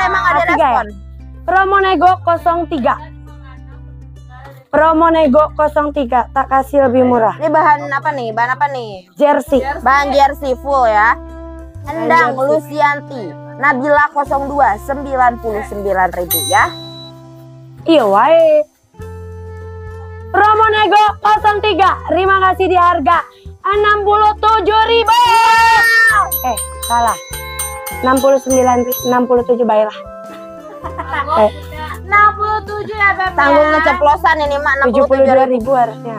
emang ada A3 respon. ya? Promo nego 03. Promo nego 03, tak kasih lebih murah. Ini bahan apa nih? Bahan apa nih? Jersey. Bahan jersey full ya. Endang jersey. Lucianti Nabila 02 99.000 ya. Iya wae. Promo nego 03, terima kasih di harga 67.000. Salah. 67 baiklah. 67 ya Beb. Tanggung ngeceplosan ini mak 72.000 harusnya.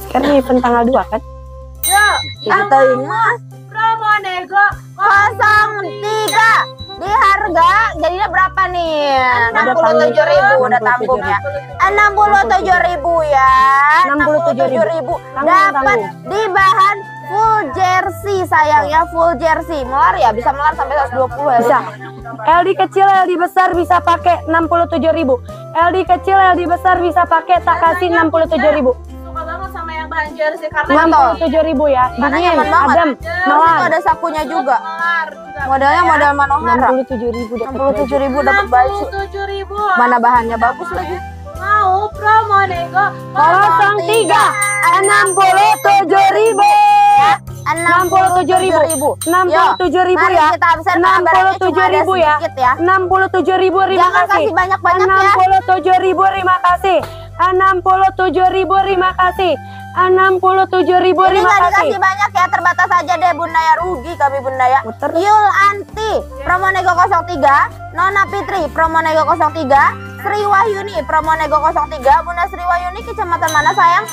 Sekarang event tanggal 2 kan? Yuk, Itu mah promo nego 03 di harga jadinya berapa nih? 67.000 udah tanggung ya. 67.000 ya. 67.000 dapat di bahan full jersey sayang ya, full jersey. Melar ya, bisa melar sampai 120 ya. Bisa. LD kecil, LD besar bisa pakai 67.000. LD kecil, LD besar bisa pakai tak kasih 67.000. suka banget sama yang bahan jersey karena 67.000 ya. Karena Dingin, nyaman banget. adem, Terus itu melar. ada sakunya juga. melar juga. Modelnya model Manohara. 67.000 dapat baju. 67.000 dapat baju. 67.000. Mana bahannya bagus lagi. Mau promo nego 03, 67.000. 67.000. 67.000 Mari ya. kita habisin barangnya cuma ada 67.000 ya. sedikit ya. 67.000, terima Jangan kasih. kasih banyak-banyak ya. 67.000, terima kasih. 67.000, terima kasih. 67.000, Ini terima nggak kasih. dikasih banyak ya, terbatas aja deh Bunda ya, rugi kami Bunda ya. Muter. Yul Anti, promo nego 03, Nona Fitri, promo nego 03, Sri Wahyuni, promo nego 03, Bunda Sri Wahyuni kecamatan mana sayang?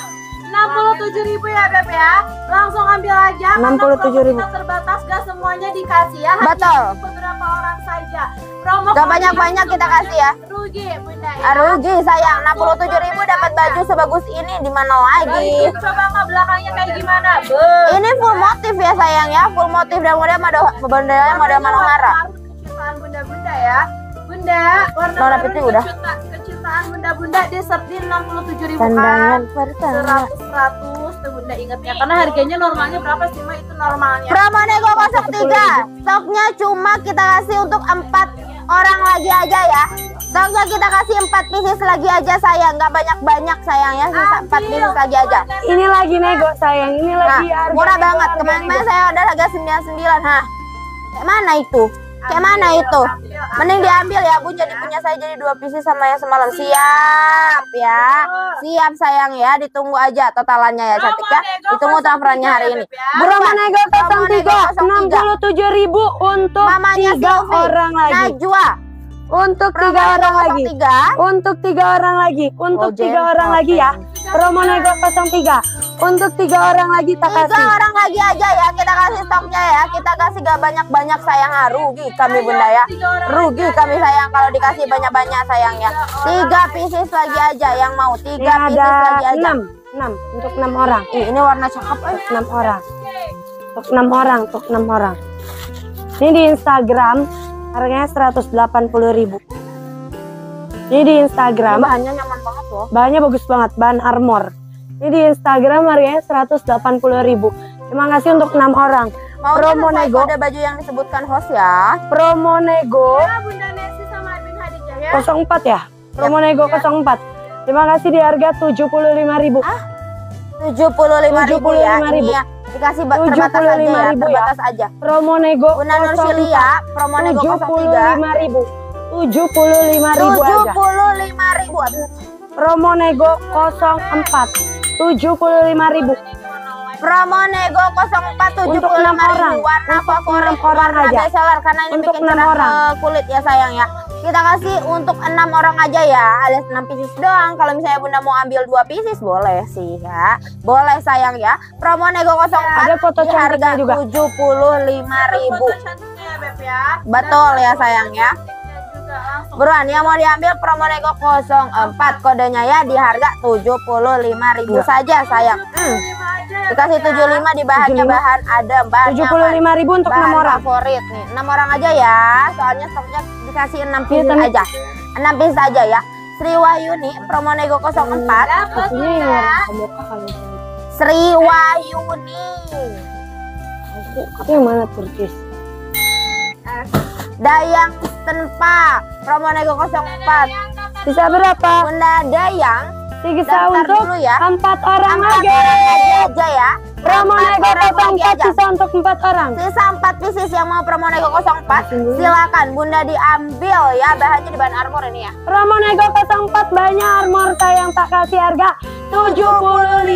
67.000 ya Beb ya. Langsung ambil aja. 67.000. Kita terbatas, gak semuanya dikasih ya. Hanya Betul. untuk beberapa orang saja. Promo Gak kali banyak-banyak ini kita kasih ya. rugi Bunda ya. Rugi sayang, 67.000 dapat baju sebagus ini di mana lagi? Coba Kak belakangnya kayak gimana? Ini full motif ya sayang ya, full motif dan modelnya model Manohara. Kecintaan bunda-bunda ya. Bunda, warna Nona baru Fitri nih, udah. kecintaan bunda-bunda diserti 67.000 Pandangan kan. pertama. 100 tuh Bunda ingetnya. Karena harganya normalnya berapa sih Mbak? Itu normalnya. Promo nego 03, stoknya cuma kita kasih untuk 4 orang lagi aja ya. Stoknya kita kasih 4 pieces lagi aja sayang, nggak banyak-banyak sayang ya, sisa 4 pieces lagi aja. Ini lagi nego sayang, ini Nah, lagi harga murah nego, banget. harga Kemarin nego. saya order harga 99, hah? Kayak mana itu? Kayak mana itu? Mending diambil ya Bun, jadi punya saya jadi 2 pieces sama yang semalam. Siap ya. Siap sayang ya, ditunggu aja totalannya ya cantik ya. Ditunggu transferannya hari ini. Promo nego Promo nego 03, 67.000 untuk Mamanya 3 Sylvie, orang lagi. Najwa. Untuk 3 Promo nego orang lagi. 03. Untuk 3 orang lagi. Untuk Oh, 3 orang Jen, lagi ya. Promo nego 03. Untuk 3 orang lagi tak 3 kasih. orang lagi aja ya, kita kasih stoknya ya. Kita kasih gak banyak-banyak sayang, rugi kami Bunda ya. Rugi kami sayang kalau dikasih banyak-banyak sayang ya. 3 pieces lagi aja yang mau, 3 Ini ada pieces lagi aja. 6 untuk 6 orang. Ini warna cakep 6 orang. Untuk 6 orang, untuk 6 orang. Ini di Instagram harganya 180.000. Ini di Instagram Bahannya nyaman banget loh. bahannya bagus banget, bahan armor. Ini di Instagram harganya 180.000. Terima kasih untuk 6 orang. Maunya Promo sesuai nego, kode baju yang disebutkan host ya. promo nego Ya, Bunda Nesi sama Admin Hadijah ya. 04 ya. Promo nego 04. Terima kasih di harga 75.000. 75.000 ya. Ini 75.000. ya. Dikasih terbatas aja ya, 75.000 ya. terbatas aja. Promo nego Bunda Nursilia, promo nego 03. 75.000. 75.000 aja. 75.000. Aduh. Promo nego 04. 75.000. Promo nego 04 Untuk 6 orang. warna Untuk favorit 6 orang warna aja. bestseller karena ini Untuk bikin 6 cerah orang. kulit ya sayang ya. Kita kasih untuk 6 orang aja ya, alias 6 pieces doang. Kalau misalnya Bunda mau ambil 2 pieces boleh sih ya. Boleh sayang ya. Promo nego 04 Ada foto di harga cantiknya juga. 75.000. Foto cantiknya ya Beb ya. Betul ya sayang ya. Juga langsung. Buruan yang mau diambil promo nego 04 kodenya ya di harga 75.000 saja sayang. 75 aja ya. Dikasih 75 di bahannya 75. bahan adem, bahan nyaman. 75.000 untuk 6 Bahan orang. favorit nih. 6 orang aja ya. Soalnya stoknya dikasih 6 pieces Tami. aja. 6 pieces aja ya. Sri Wahyuni promo nego 04. Pastinya yang warna kemuka kali. Sri Wahyuni. Aku yang mana Turkis? Dayang Tenpa promo nego 04. Bisa berapa? Bunda Dayang Bisa daftar untuk dulu ya. 4 orang 4 aja. orang aja ya. Promo 4 nego orang lagi 04 aja. bisa untuk 4 orang. Sisa 4 pieces yang mau promo nego 04 silakan Bunda diambil ya, bahannya di bahan armor ini ya. Promo nego 04 banyak armor sayang, tak kasih harga 75.000.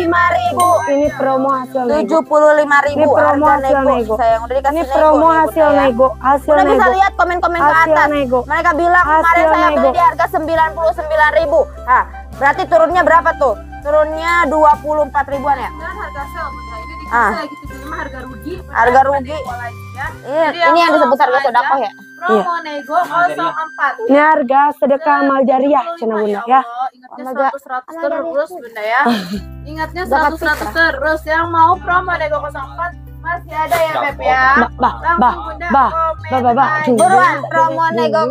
Ini promo hasil nego. 75.000 Ini promo harga hasil nego. sayang, udah dikasih Ini nego promo nih, hasil Bunda ya. nego. Hasil Bunda bisa nego. lihat komen-komen ke Hasil atas. nego. Mereka bilang kemarin Hasil saya nego. beli di harga 99.000. Nah, berarti turunnya berapa tuh? Turunnya 24 ribuan ya? Dan harga sel Bunda, ini dikasih Ah. lagi tujuh harga rugi. Harga rugi. Ini yang disebut harga sodakoh ya? Promo nego 04. Ini harga sedekah amal jariah cina Bunda ya. Ingatnya 100 terus Bunda ya. Ingatnya 100 terus. Yang mau promo nego 04 masih ada ya Beb ya. Langsung Bunda komen Buruan promo nego.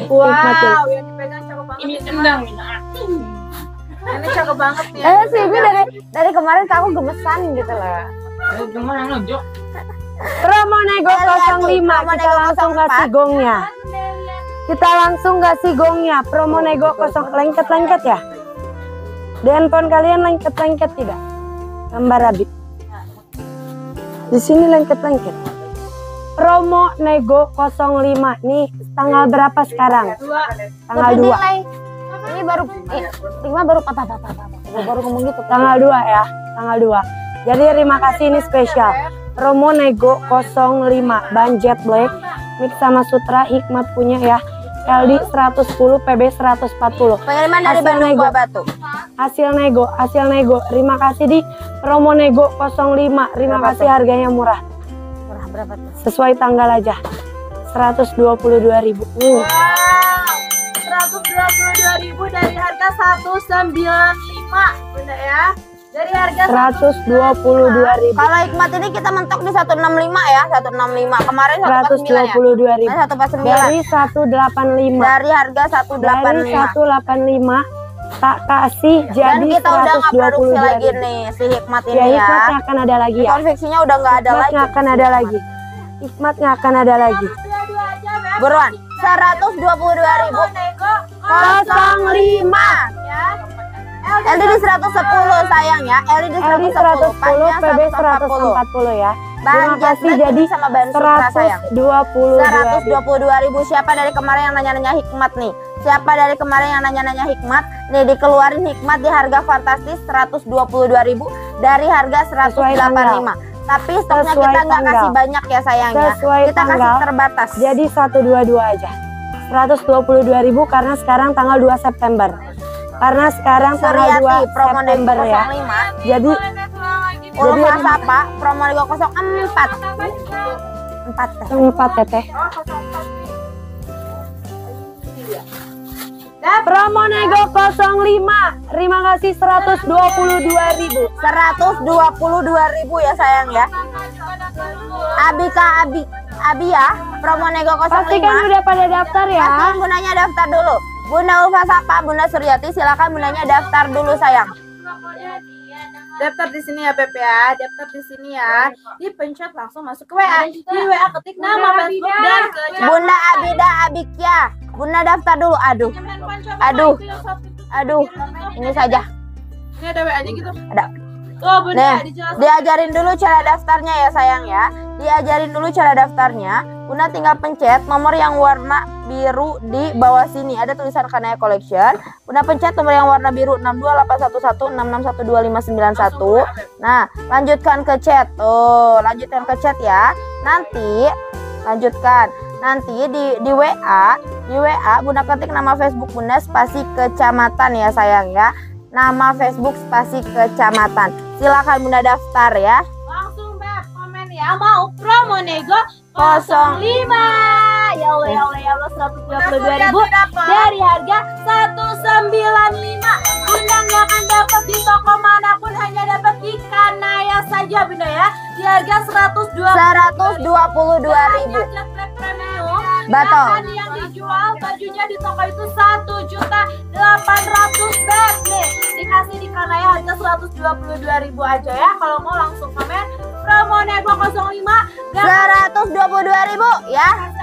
Wow, yang dipegang cakep banget. Ini tendang. Ini cakep banget nih. Sih ini dari kemarin aku gemesan gitu loh. Promo nego 05 kita langsung kasih gongnya. Kita langsung kasih gongnya. Promo nego 0 lengket-lengket ya. Di handphone kalian lengket-lengket tidak? Gambar Abi. Di sini lengket-lengket. Promo nego 05 nih tanggal berapa sekarang? Tanggal 2. Ini baru baru apa? Baru ngomong gitu. Tanggal 2 ya, tanggal 2. Jadi terima kasih ini spesial. Promo nego 05 ban jet black mix sama Sutra Hikmat punya ya. LD 110 PB 140. Pengiriman dari Hasil Bandung nego. Buah Batu. Hasil nego. Terima kasih di promo nego 05. Terima Berapa kasih tuh? harganya murah. Murah berapa tuh? Sesuai tanggal aja. 122.000. Wow, 122.000 dari harga 195 Bunda ya. Dari harga 122.000. Kalau Hikmat ini kita mentok di 165 ya, 165. Kemarin 149 ya. 122.000. 149. Dari 185. Dari harga Dari 185. 185 tak kasih Dan jadi kita udah nggak produksi lagi 122.000. nih si Hikmat ini Ya, ya. Hikmatnya akan ada lagi ya. Konveksinya udah nggak ada Hikmat lagi. nggak akan ada lagi. Hikmat nggak akan ada lagi. Buruan. 122.000. nego 05. ya. LD di 110 sayang ya. LD di LD 110, 110 panjang PB 140. 140 ya. Bahan Terima jet kasih black jadi ini sama bahan Sutra sayang. 122.000. 122.000. Siapa dari kemarin yang nanya-nanya Hikmat nih? Siapa dari kemarin yang nanya-nanya Hikmat? Nih dikeluarin Hikmat di harga fantastis 122.000 dari harga 185. Tapi stoknya Sesuai kita nggak tanggal. kasih banyak ya sayangnya. Sesuai Kita kasih tanggal. terbatas. Jadi 122 aja. 122.000 karena sekarang tanggal 2 September. Karena sekarang tanggal 2 Suryati promo nego September ya. 05. Jadi Ulfa Sapa promo nego 04. 4 teh. 4 teteh. Promo nego 05. Terima kasih 122.000. 122.000 ya sayang ya. Abi ya, promo nego 05. Pastikan udah pada daftar ya. Pastiin bundanya daftar dulu. Bunda Ulfa Sapa, Bunda Suryati, silakan bundanya daftar dulu sayang. Daftar di sini ya Beb ya, daftar di sini ya. Dipencet langsung masuk ke WA. Di WA ketik nama Facebook dan ke Bunda Abida Abikya, Bunda daftar dulu. Aduh, ini saja. Ini ada WA-nya gitu. Ada. Tuh Bunda, Nah, dijelasin. diajarin dulu cara daftarnya ya sayang ya. Diajarin dulu cara daftarnya. Bunda tinggal pencet nomor yang warna biru di bawah sini. Ada tulisan Kanaya Collection. Bunda pencet nomor yang warna biru 6281166125991. Nah, lanjutkan ke chat. Tuh, lanjutkan ke chat ya. Nanti lanjutkan. Nanti di WA Bunda ketik nama Facebook Bunda spasi kecamatan ya sayang ya. Nama Facebook spasi kecamatan. Silakan Bunda daftar ya. Langsung Beb komen ya, mau promo nego 05. Ya Allah 122.000 dari harga 195. Bunda nggak akan dapat di toko manapun, hanya dapat di Kanaya saja Bunda ya. Di harga 122.000. Jet Black Premium. Betul. Dan yang dijual bajunya di toko itu 1.800.000 Beb nih. Dikasih di Kanaya harga 122.000 aja ya. Kalau mau langsung komen promo Nego 05 122.000 ya.